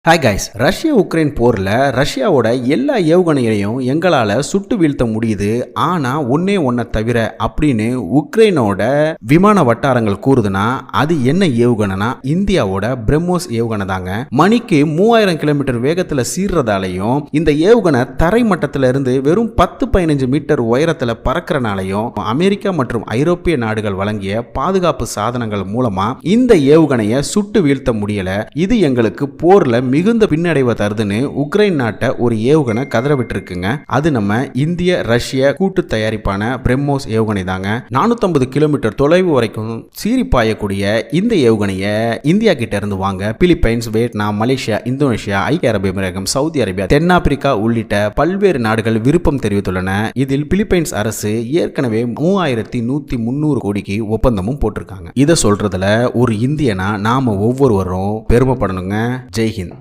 Hi guys, Russia Ukraine போரில் ரஷ்யாவோட எல்லா ஏவுகணைகளையும் எங்களால் சுட்டு வீழ்த்த முடியுது. ஆனால் ஒன்றை தவிர அப்படின்னு உக்ரைனோட விமான வட்டாரங்கள் கூறுதுன்னா அது என்ன ஏவுகணைனா இந்தியாவோட பிரம்மோஸ் ஏவுகணை தாங்க. மணிக்கு 3000 கிலோமீட்டர் வேகத்தில் சீர்றதாலையும் இந்த ஏவுகணை தரை மட்டத்தில் இருந்து வெறும் 10-15 மீட்டர் உயரத்தில் பறக்கிறனாலையும் அமெரிக்கா மற்றும் ஐரோப்பிய நாடுகள் வழங்கிய பாதுகாப்பு சாதனங்கள் மூலமா இந்த ஏவுகணையை சுட்டு வீழ்த்த முடியல. இது எங்களுக்கு போர்ல மிகுந்த பின்னடைவை தருதுன்னு உக்ரைன் நாட்டை ஒரு ஏவுகணை கதறவிட்டு இருக்குங்க. அது நம்ம இந்திய ரஷ்ய கூட்டு தயாரிப்பான பிரம்மோஸ் ஏவுகணை தாங்க. 450 கிலோமீட்டர் தொலைவு வரைக்கும் சீறி பாயக்கூடிய இந்த ஏவுகணையை இந்தியா கிட்ட இருந்து வாங்க பிலிப்பைன்ஸ், வியட்நாம், மலேசியா, இந்தோனேஷியா, ஐக்கிய அரபு எமிரகம், சவுதி அரேபியா, தென்னாப்பிரிக்கா உள்ளிட்ட பல்வேறு நாடுகள் விருப்பம் தெரிவித்துள்ளன. இதில் பிலிப்பைன்ஸ் அரசு ஏற்கனவே 3130 கோடிக்கு ஒப்பந்தமும் போட்டிருக்காங்க. இதை சொல்றதுல ஒரு இந்தியனா நாம ஒவ்வொருவரும் பெருமைப்படணுங்க. ஜெய்ஹிந்த்.